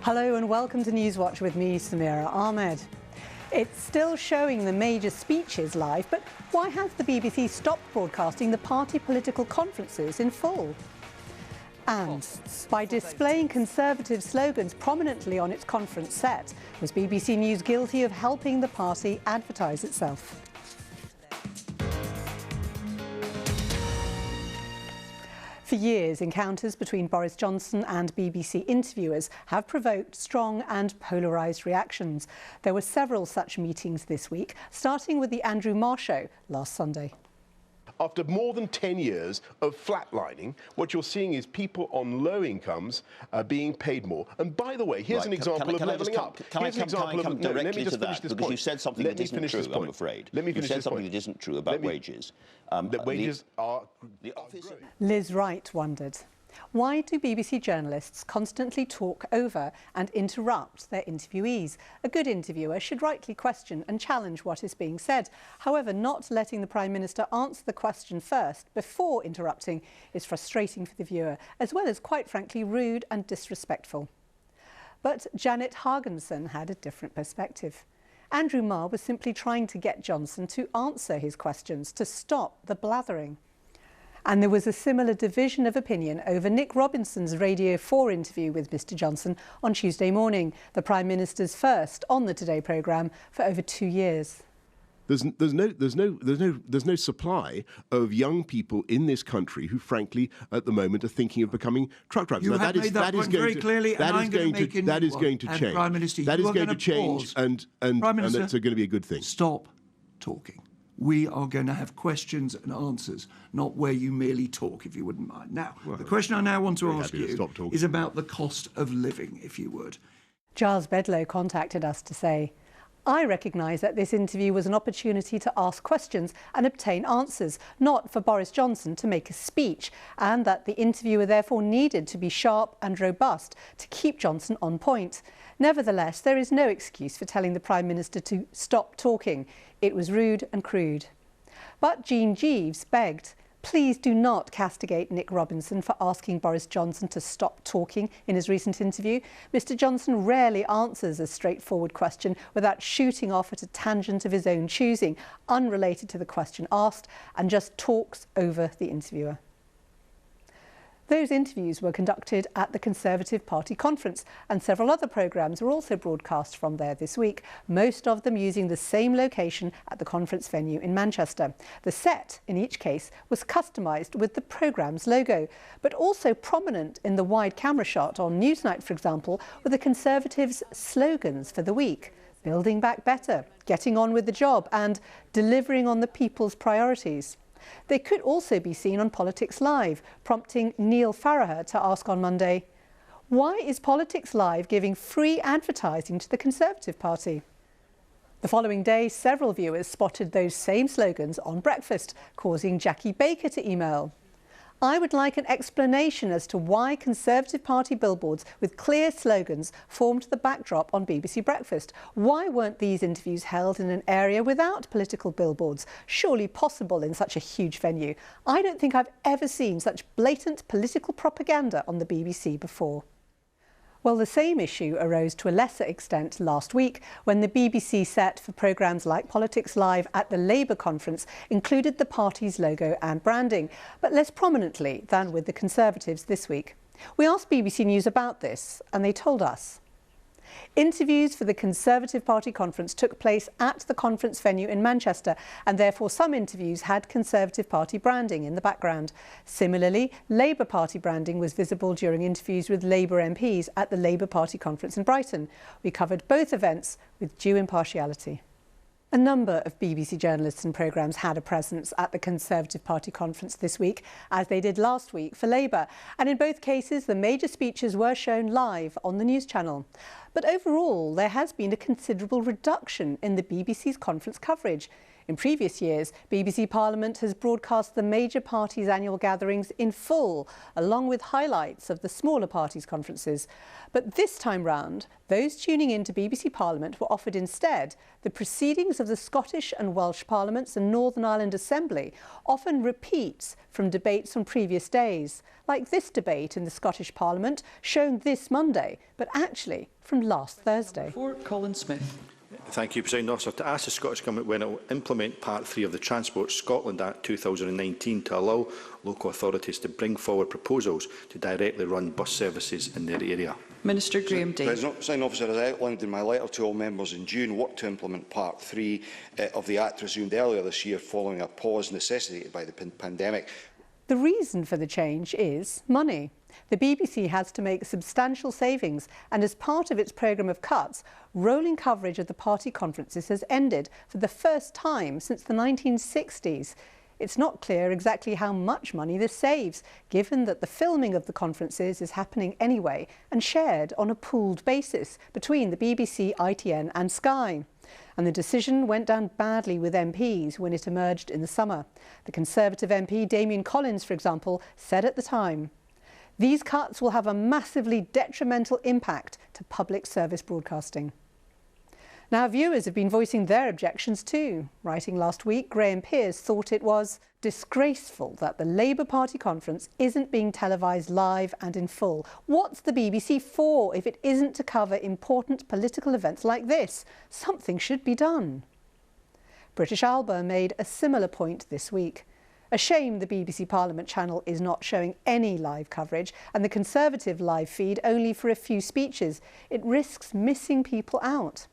Hello and welcome to Newswatch with me, Samira Ahmed. It's still showing the major speeches live, but why has the BBC stopped broadcasting the party political conferences in full? And by displaying Conservative slogans prominently on its conference set, was BBC News guilty of helping the party advertise itself? For years, encounters between Boris Johnson and BBC interviewers have provoked strong and polarised reactions. There were several such meetings this week, starting with the Andrew Marr show last Sunday. After more than 10 years of flatlining, what you're seeing is people on low incomes being paid more. And by the way, here's an example of levelling up. Can I come directly to that? Because you said something that isn't true, I'm afraid. You said something that isn't true about wages. That wages are... Liz Wright wondered, why do BBC journalists constantly talk over and interrupt their interviewees? A good interviewer should rightly question and challenge what is being said. However, not letting the Prime Minister answer the question first before interrupting is frustrating for the viewer, as well as, quite frankly, rude and disrespectful. But Janet Hargensen had a different perspective. Andrew Marr was simply trying to get Johnson to answer his questions, to stop the blathering. And there was a similar division of opinion over Nick Robinson's Radio 4 interview with Mr Johnson on Tuesday morning, the Prime Minister's first on the Today programme for over 2 years. There's no supply of young people in this country who, frankly, at the moment, are thinking of becoming truck drivers. You have made that point very clearly, and I'm going to make a new one. That is going to change. Prime Minister, that is going to change, and it's going to be a good thing. Stop talking. We are going to have questions and answers, not where you merely talk, if you wouldn't mind. Now, the question I now want to ask you is about the cost of living, if you would. Giles Bedlow contacted us to say, I recognise that this interview was an opportunity to ask questions and obtain answers, not for Boris Johnson to make a speech, and that the interviewer therefore needed to be sharp and robust to keep Johnson on point. Nevertheless, there is no excuse for telling the Prime Minister to stop talking. It was rude and crude. But Jean Jeeves begged, please do not castigate Nick Robinson for asking Boris Johnson to stop talking in his recent interview. Mr Johnson rarely answers a straightforward question without shooting off at a tangent of his own choosing, unrelated to the question asked, and just talks over the interviewer. Those interviews were conducted at the Conservative Party conference, and several other programmes were also broadcast from there this week, most of them using the same location at the conference venue in Manchester. The set, in each case, was customised with the programme's logo, but also prominent in the wide camera shot on Newsnight, for example, were the Conservatives' slogans for the week: building back better, getting on with the job, and delivering on the people's priorities. They could also be seen on Politics Live, prompting Neil Farraher to ask on Monday, why is Politics Live giving free advertising to the Conservative Party? The following day, several viewers spotted those same slogans on breakfast, causing Jackie Baker to email. I would like an explanation as to why Conservative Party billboards with clear slogans formed the backdrop on BBC Breakfast. Why weren't these interviews held in an area without political billboards? Surely possible in such a huge venue. I don't think I've ever seen such blatant political propaganda on the BBC before. Well, the same issue arose to a lesser extent last week when the BBC set for programmes like Politics Live at the Labour conference included the party's logo and branding, but less prominently than with the Conservatives this week. We asked BBC News about this, and they told us. Interviews for the Conservative Party conference took place at the conference venue in Manchester, and therefore some interviews had Conservative Party branding in the background. Similarly, Labour Party branding was visible during interviews with Labour MPs at the Labour Party conference in Brighton. We covered both events with due impartiality. A number of BBC journalists and programmes had a presence at the Conservative Party conference this week, as they did last week for Labour. And in both cases, the major speeches were shown live on the news channel. But overall, there has been a considerable reduction in the BBC's conference coverage. In previous years, BBC Parliament has broadcast the major parties' annual gatherings in full, along with highlights of the smaller parties' conferences. But this time round, those tuning in to BBC Parliament were offered instead the proceedings of the Scottish and Welsh Parliaments and Northern Ireland Assembly, often repeats from debates on previous days, like this debate in the Scottish Parliament, shown this Monday, but actually from last Thursday. Colin Smith. Thank you, President Officer. To ask the Scottish Government when it will implement Part 3 of the Transport Scotland Act 2019 to allow local authorities to bring forward proposals to directly run bus services in their area. Minister Graham Day. President Officer, as I outlined in my letter to all members in June, work to implement Part 3 of the Act resumed earlier this year following a pause necessitated by the pandemic. The reason for the change is money. The BBC has to make substantial savings, and as part of its programme of cuts, rolling coverage of the party conferences has ended for the first time since the 1960s. It's not clear exactly how much money this saves, given that the filming of the conferences is happening anyway and shared on a pooled basis between the BBC, ITN and Sky. And the decision went down badly with MPs when it emerged in the summer. The Conservative MP Damien Collins, for example, said at the time, "These cuts will have a massively detrimental impact to public service broadcasting." Now, viewers have been voicing their objections too. Writing last week, Graham Pearce thought it was disgraceful that the Labour Party conference isn't being televised live and in full. What's the BBC for if it isn't to cover important political events like this? Something should be done. British Alba made a similar point this week. A shame the BBC Parliament channel is not showing any live coverage and the Conservative live feed only for a few speeches. It risks missing people out.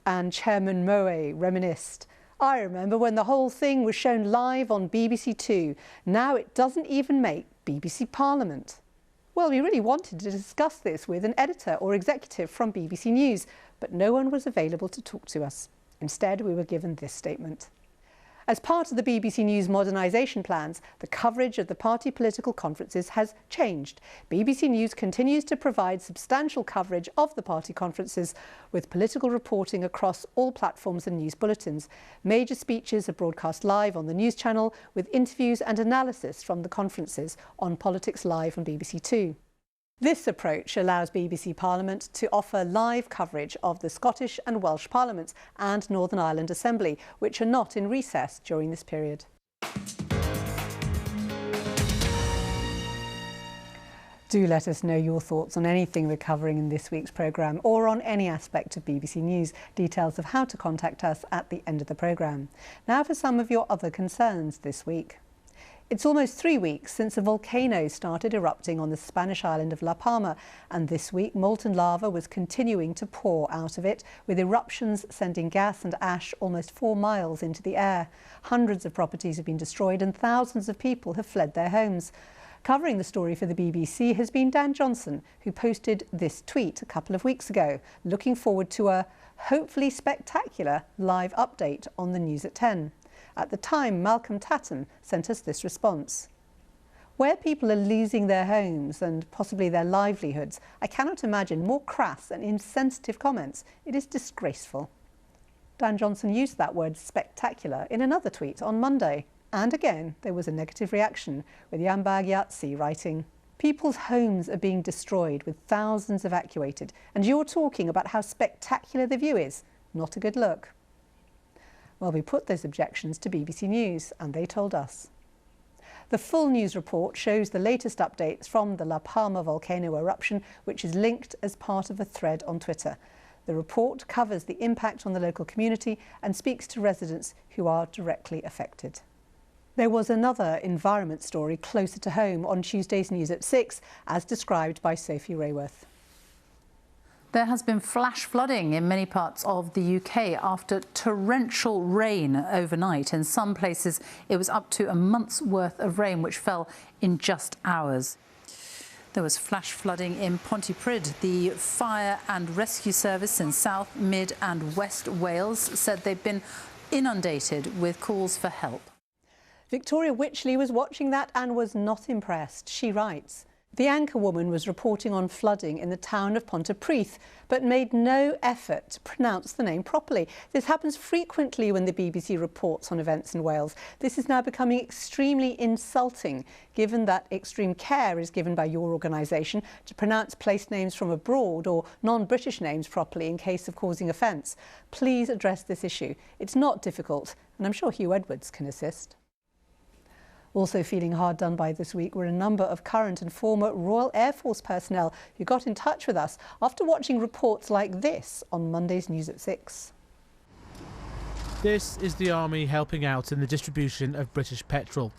And Chairman Moe reminisced. "I remember when the whole thing was shown live on BBC Two. Now it doesn't even make BBC Parliament." Well, we really wanted to discuss this with an editor or executive from BBC News, but no one was available to talk to us. Instead, we were given this statement. As part of the BBC News modernisation plans, the coverage of the party political conferences has changed. BBC News continues to provide substantial coverage of the party conferences with political reporting across all platforms and news bulletins. Major speeches are broadcast live on the news channel with interviews and analysis from the conferences on Politics Live on BBC Two. This approach allows BBC Parliament to offer live coverage of the Scottish and Welsh Parliaments and Northern Ireland Assembly, which are not in recess during this period. Do let us know your thoughts on anything we're covering in this week's programme or on any aspect of BBC News. Details of how to contact us at the end of the programme. Now for some of your other concerns this week. It's almost 3 weeks since a volcano started erupting on the Spanish island of La Palma, and this week molten lava was continuing to pour out of it, with eruptions sending gas and ash almost 4 miles into the air. Hundreds of properties have been destroyed and thousands of people have fled their homes. Covering the story for the BBC has been Dan Johnson, who posted this tweet a couple of weeks ago, looking forward to a hopefully spectacular live update on the news at 10. At the time, Malcolm Tatham sent us this response. "Where people are losing their homes and possibly their livelihoods, I cannot imagine more crass and insensitive comments. It is disgraceful." Dan Johnson used that word spectacular in another tweet on Monday. And again, there was a negative reaction, with Yambag Yatsi writing, "People's homes are being destroyed with thousands evacuated, and you're talking about how spectacular the view is. Not a good look." Well, we put those objections to BBC News, and they told us. The full news report shows the latest updates from the La Palma volcano eruption, which is linked as part of a thread on Twitter. The report covers the impact on the local community and speaks to residents who are directly affected. There was another environment story closer to home on Tuesday's News at 6, as described by Sophie Rayworth. There has been flash flooding in many parts of the UK after torrential rain overnight. In some places, it was up to a month's worth of rain, which fell in just hours. There was flash flooding in Ponteprid. The Fire and Rescue Service in South, Mid and West Wales said they've been inundated with calls for help. Victoria Witchley was watching that and was not impressed. She writes, The anchorwoman was reporting on flooding in the town of Ponteprid, but made no effort to pronounce the name properly. This happens frequently when the BBC reports on events in Wales. This is now becoming extremely insulting, given that extreme care is given by your organisation to pronounce place names from abroad or non-British names properly in case of causing offence. Please address this issue. It's not difficult, and I'm sure Hugh Edwards can assist. Also feeling hard done by this week were a number of current and former Royal Air Force personnel who got in touch with us after watching reports like this on Monday's News at 6. This is the Army helping out in the distribution of British petrol.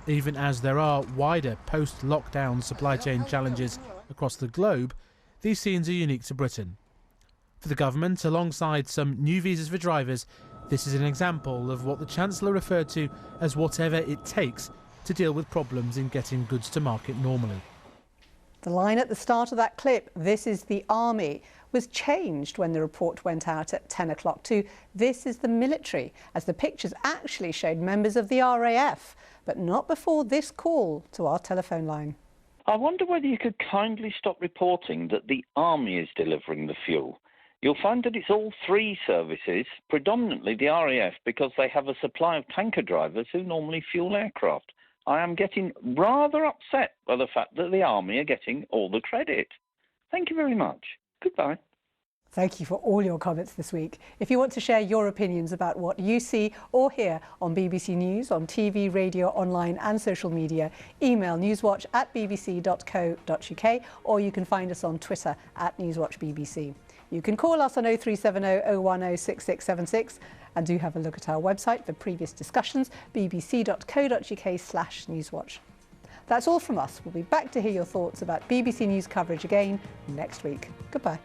Even as there are wider post-lockdown supply chain challenges across the globe, these scenes are unique to Britain. For the government, alongside some new visas for drivers, this is an example of what the Chancellor referred to as whatever it takes to deal with problems in getting goods to market normally. The line at the start of that clip, "This is the Army," was changed when the report went out at 10 o'clock to "This is the military," as the pictures actually showed members of the RAF, but not before this call to our telephone line. I wonder whether you could kindly stop reporting that the Army is delivering the fuel. You'll find that it's all three services, predominantly the RAF, because they have a supply of tanker drivers who normally fuel aircraft. I am getting rather upset by the fact that the Army are getting all the credit. Thank you very much. Goodbye. Thank you for all your comments this week. If you want to share your opinions about what you see or hear on BBC News, on TV, radio, online and social media, email newswatch@bbc.co.uk, or you can find us on Twitter @NewsWatchBBC. You can call us on 0370 010 6676 and do have a look at our website for previous discussions, bbc.co.uk/newswatch. That's all from us. We'll be back to hear your thoughts about BBC News coverage again next week. Goodbye.